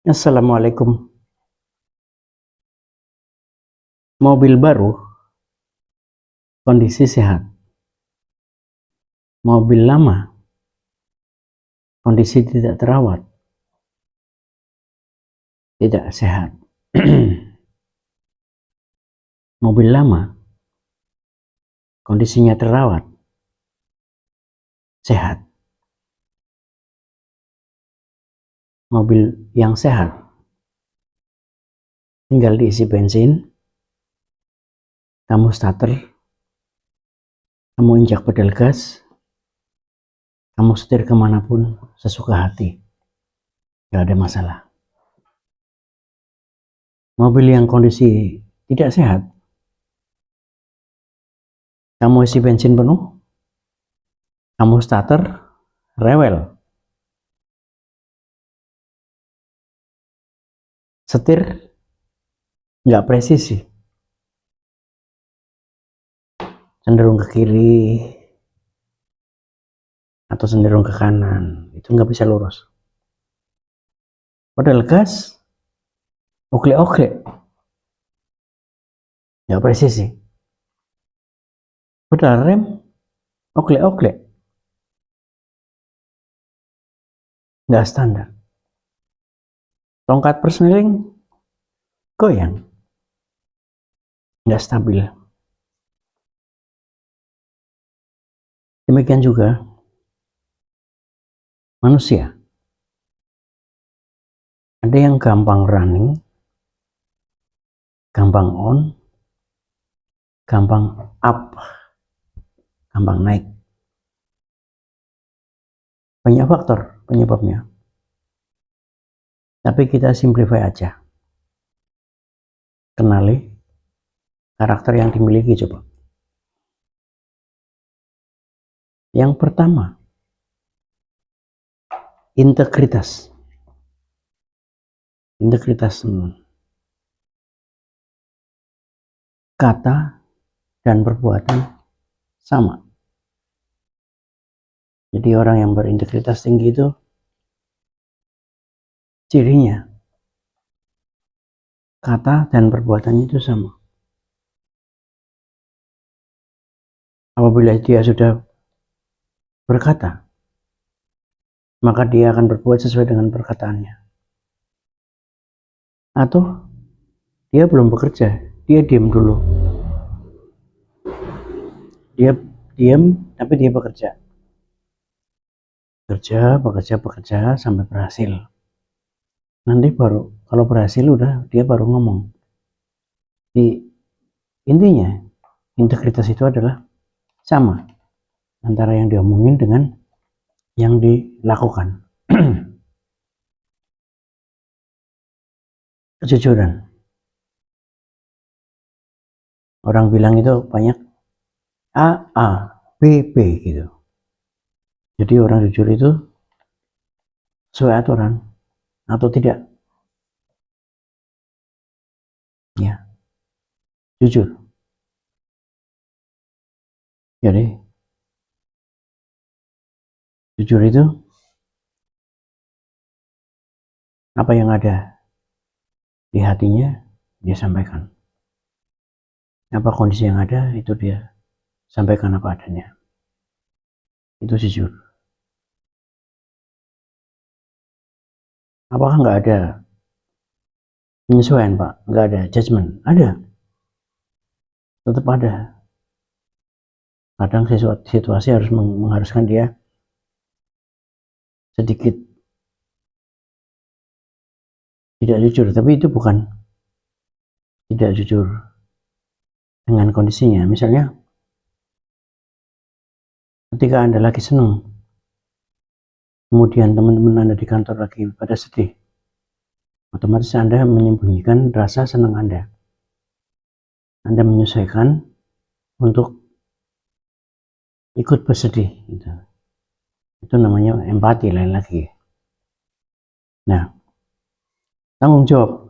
Assalamualaikum. Mobil baru, kondisi sehat. Mobil lama, kondisi tidak terawat, tidak sehat. Mobil lama, kondisinya terawat, sehat. Mobil yang sehat, tinggal diisi bensin, kamu starter, kamu injak pedal gas, kamu setir kemanapun sesuka hati, gak ada masalah. Mobil yang kondisi tidak sehat, kamu isi bensin penuh, kamu starter, rewel, setir nggak presisi, cenderung ke kiri atau cenderung ke kanan, itu nggak bisa lurus. Pedal gas oklek-oklek, nggak presisi. Pedal rem oklek-oklek, nggak standar. Tongkat persneling goyang, nggak stabil. Demikian juga manusia, ada yang gampang running, gampang on, gampang up, gampang naik. Banyak faktor penyebabnya, tapi kita simplify aja. Kenali karakter yang dimiliki coba. Yang pertama, integritas. Kata dan perbuatan sama. Jadi orang yang berintegritas tinggi itu cirinya kata dan perbuatannya itu sama. Apabila dia sudah berkata, maka dia akan berbuat sesuai dengan perkataannya. Atau dia belum bekerja, dia diam dulu. Dia diam tapi dia bekerja. Bekerja sampai berhasil. Nanti baru kalau berhasil udah dia baru ngomong. Di intinya integritas itu adalah sama antara yang diomongin dengan yang dilakukan. Kejujuran. Orang bilang itu banyak A, B gitu. Jadi orang jujur itu sesuai aturan atau tidak. Ya, jujur. Jadi jujur itu apa yang ada di hatinya dia sampaikan. Apa kondisi yang ada itu dia sampaikan apa adanya. Itu jujur. Apakah nggak ada penyesuaian, Pak? Nggak ada judgement? Ada. Tetap ada. Kadang situasi harus mengharuskan dia sedikit tidak jujur, tapi itu bukan tidak jujur dengan kondisinya. Misalnya ketika Anda lagi senang, kemudian teman-teman Anda di kantor lagi pada sedih, otomatis Anda menyembunyikan rasa senang Anda. Anda menyesuaikan untuk ikut bersedih. Gitu. Itu namanya empati lain lagi. Nah, tanggung jawab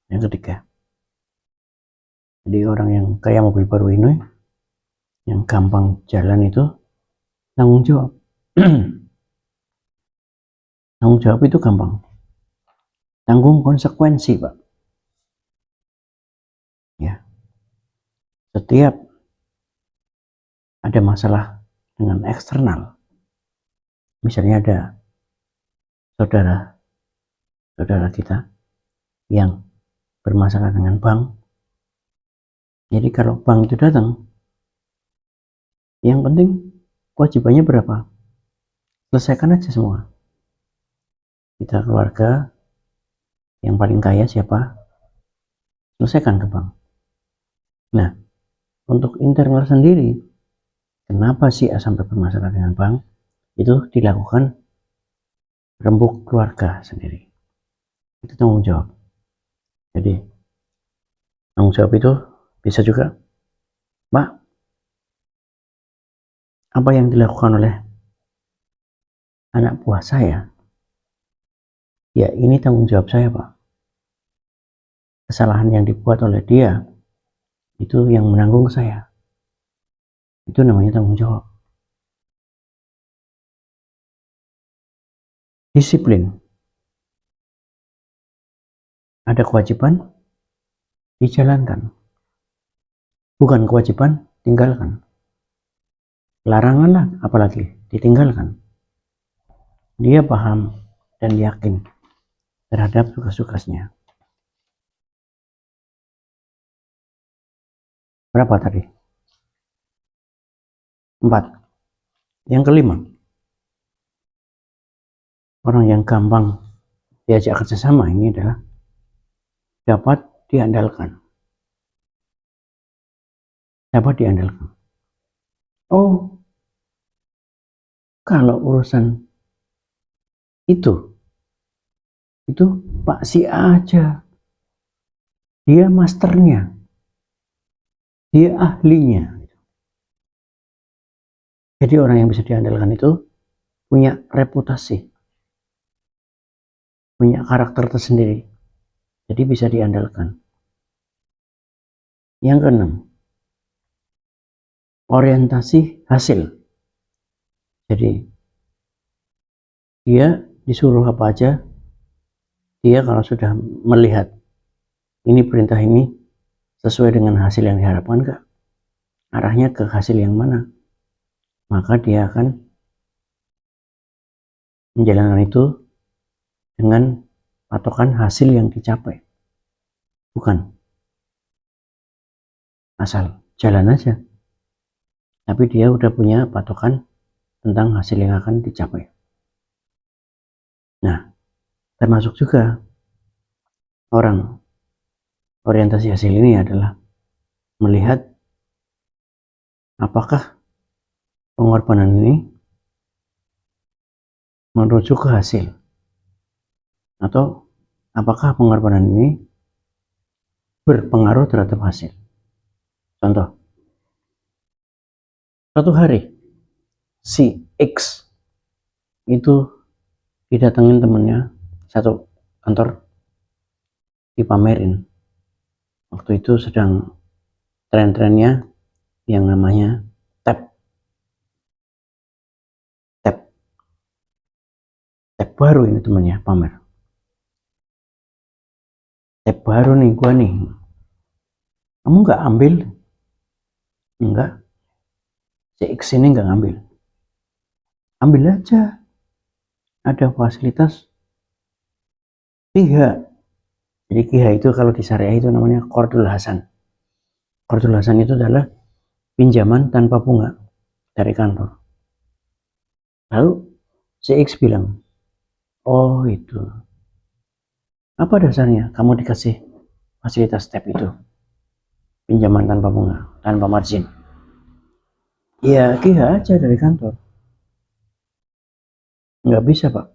yang ketiga. Jadi orang yang kayak mobil baru ini, yang gampang jalan itu, tanggung jawab. Tanggung jawab itu gampang. tanggung konsekuensi, Pak. Ya, setiap ada masalah dengan eksternal, misalnya ada saudara kita yang bermasalah dengan bank, jadi kalau bank itu datang, yang penting kewajibannya berapa? Selesaikan aja semua. Kita keluarga yang paling kaya siapa? Selesaikan ke bank. Nah, untuk internal sendiri, kenapa sih sampai bermasalah dengan bank? Itu dilakukan rembuk keluarga sendiri. Itu tanggung jawab. Jadi tanggung jawab itu bisa juga, Pak, apa yang dilakukan oleh anak buah saya, ya ini tanggung jawab saya, Pak. Kesalahan yang dibuat oleh dia itu yang menanggung saya. Itu namanya tanggung jawab. Disiplin. Ada kewajiban, dijalankan. Bukan kewajiban, tinggalkan. Larangan lah, apalagi ditinggalkan. Dia paham dan yakin terhadap tugas-tugasnya. Berapa tadi? 4. Yang kelima, orang yang gampang diajak kerjasama ini adalah dapat diandalkan. Dapat diandalkan. Oh, kalau urusan itu Pak si aja. Dia masternya. Dia ahlinya. Jadi orang yang bisa diandalkan itu punya reputasi, punya karakter tersendiri. Jadi bisa diandalkan. Yang keenam, orientasi hasil. Jadi dia disuruh apa aja, dia kalau sudah melihat ini perintah ini sesuai dengan hasil yang diharapkan enggak, arahnya ke hasil yang mana, maka dia akan menjalankan itu dengan patokan hasil yang dicapai, bukan asal jalan aja, tapi dia udah punya patokan tentang hasil yang akan dicapai. Nah, termasuk juga orang orientasi hasil ini adalah melihat apakah pengorbanan ini menuju ke hasil, atau apakah pengorbanan ini berpengaruh terhadap hasil. Contoh, suatu hari si X itu didatengin temennya satu kantor, dipamerin. Waktu itu sedang tren-trennya yang namanya tab baru, ini temennya pamer. Tab baru nih gua nih, kamu nggak ambil? Enggak, si X ini nggak ngambil. Ambil aja, ada fasilitas KIHA. Jadi KIHA itu kalau di syariah itu namanya Qardul Hasan. Qardul Hasan itu adalah pinjaman tanpa bunga dari kantor. Lalu si X bilang, oh itu, apa dasarnya kamu dikasih fasilitas tab itu, pinjaman tanpa bunga, tanpa margin? Ya KIHA aja dari kantor. Nggak bisa, Pak.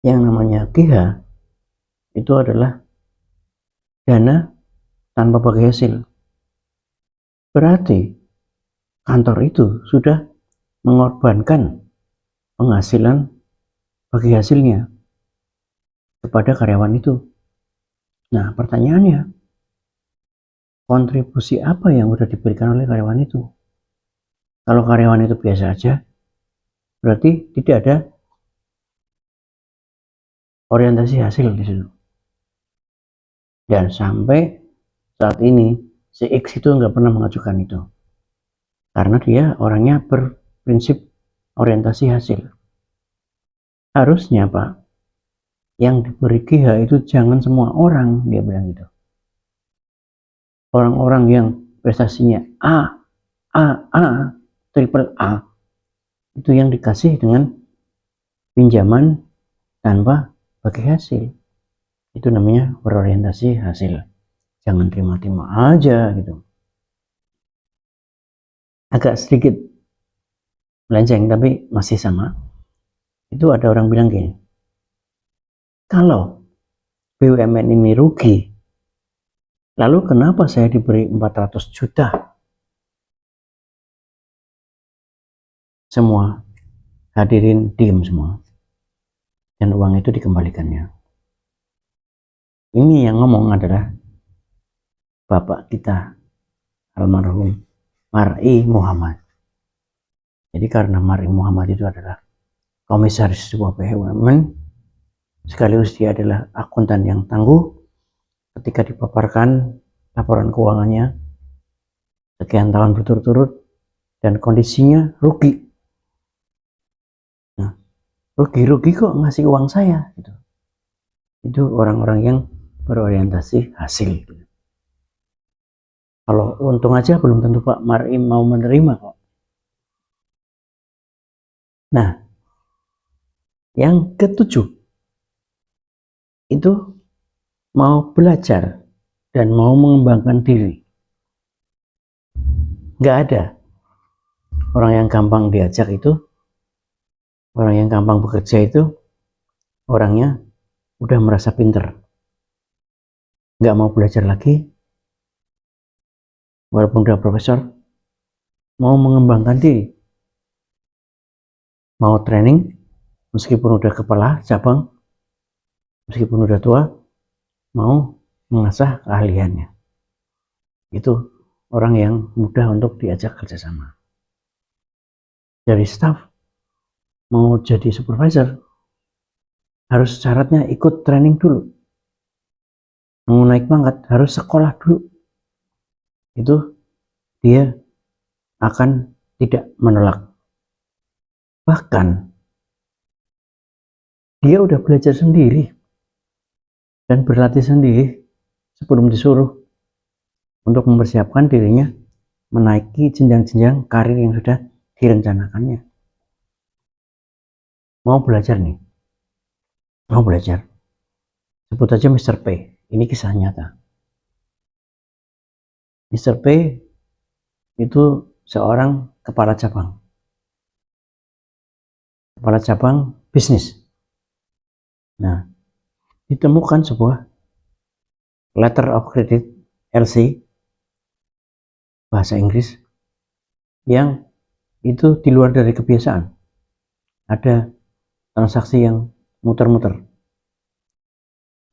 Yang namanya KIHA itu adalah dana tanpa bagi hasil. Berarti kantor itu sudah mengorbankan penghasilan bagi hasilnya kepada karyawan itu. Nah, pertanyaannya, kontribusi apa yang sudah diberikan oleh karyawan itu? Kalau karyawan itu biasa aja, berarti tidak ada orientasi hasil di situ. Dan sampai saat ini si X itu nggak pernah mengajukan itu, karena dia orangnya berprinsip orientasi hasil. Harusnya Pak, yang diberi GH itu jangan semua orang, dia bilang gitu. Orang-orang yang prestasinya A, triple A, itu yang dikasih dengan pinjaman tanpa bagi hasil. Itu namanya berorientasi hasil. Jangan terima-terima aja gitu. Agak sedikit melenceng tapi masih sama. Itu ada orang bilang gini, kalau BUMN ini rugi, lalu kenapa saya diberi 400 juta? Semua hadirin diem semua. Dan uang itu dikembalikannya. Ini yang ngomong adalah Bapak kita, almarhum Mar'i Muhammad. Jadi karena Mar'i Muhammad itu adalah komisaris sebuah BUMN, sekaligus dia adalah akuntan yang tangguh. Ketika dipaparkan laporan keuangannya sekian tahun berturut-turut dan kondisinya rugi. Nah, rugi kok ngasih uang saya gitu. Itu orang-orang yang berorientasi hasil gitu. Kalau untung aja belum tentu Pak Mar'i mau menerima kok. Nah, yang ketujuh itu mau belajar dan mau mengembangkan diri. Nggak ada orang yang gampang diajak itu, orang yang gampang bekerja itu, orangnya udah merasa pinter, nggak mau belajar lagi, walaupun udah profesor, mau mengembangkan diri, mau training, meskipun udah kepala cabang, meskipun udah tua, mau mengasah keahliannya. Itu orang yang mudah untuk diajak kerjasama. Dari staff mau jadi supervisor, harus syaratnya ikut training dulu. Mau naik pangkat harus sekolah dulu. Itu dia akan tidak menolak. Bahkan dia udah belajar sendiri dan berlatih sendiri sebelum disuruh untuk mempersiapkan dirinya menaiki jenjang-jenjang karir yang sudah direncanakannya. Mau belajar nih, mau belajar. Sebut aja Mr. P. Ini kisah nyata. Mr. P itu seorang kepala cabang bisnis. Nah, ditemukan sebuah letter of credit LC bahasa Inggris yang itu di luar dari kebiasaan. Ada transaksi yang muter-muter.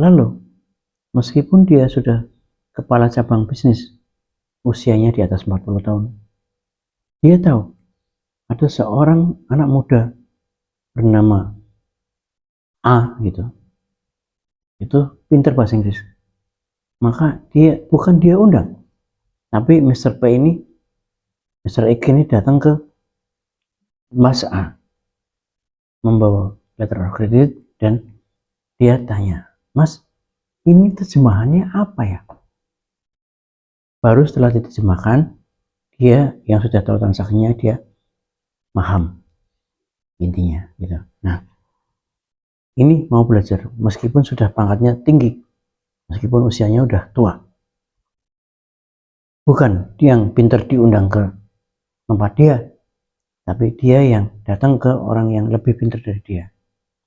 Lalu, meskipun dia sudah kepala cabang bisnis, usianya di atas 40 tahun, dia tahu ada seorang anak muda bernama A gitu, itu pinter bahasa Inggris. Maka bukan dia undang, tapi Mr. P ini, Mr. X ini datang ke Mas A membawa letter of credit dan dia tanya, Mas, ini terjemahannya apa ya? Baru setelah diterjemahkan, dia yang sudah tahu transaksinya, dia paham intinya gitu. Nah, ini mau belajar meskipun sudah pangkatnya tinggi, meskipun usianya udah tua. Bukan yang pinter diundang ke tempat dia, tapi dia yang datang ke orang yang lebih pintar dari dia,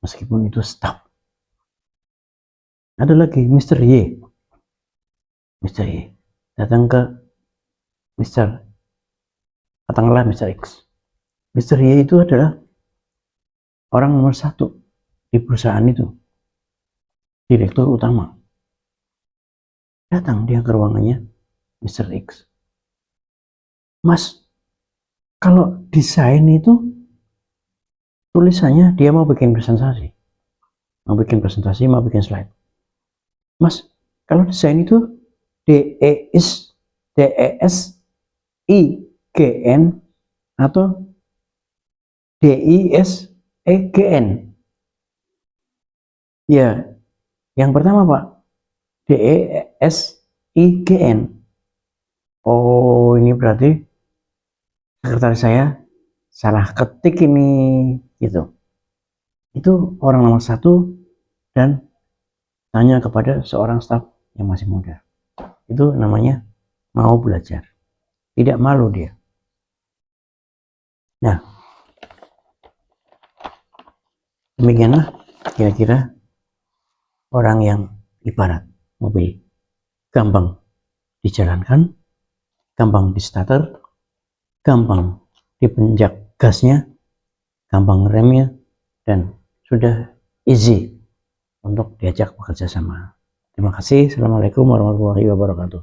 meskipun itu staff. Ada lagi Mr. Y datang ke katakanlah Mr. X. Mr. Y itu adalah orang nomor 1 di perusahaan itu, direktur utama. Datang dia ke ruangannya Mr. X. Mas, kalau desain itu tulisannya dia mau bikin presentasi. mau bikin presentasi, mau bikin slide. Mas, kalau desain itu DESIGN atau DISEGN? Ya, yang pertama Pak, DESIGN. Oh, ini berarti sekretaris saya salah ketik ini, gitu. Itu orang nomor satu dan tanya kepada seorang staf yang masih muda. Itu namanya mau belajar, tidak malu dia. Nah, demikianlah kira-kira orang yang ibarat mobil, gampang dijalankan, gampang di starter, gampang dipenjak gasnya, gampang remnya, dan sudah easy untuk diajak bekerja sama. Terima kasih. Assalamualaikum warahmatullahi wabarakatuh.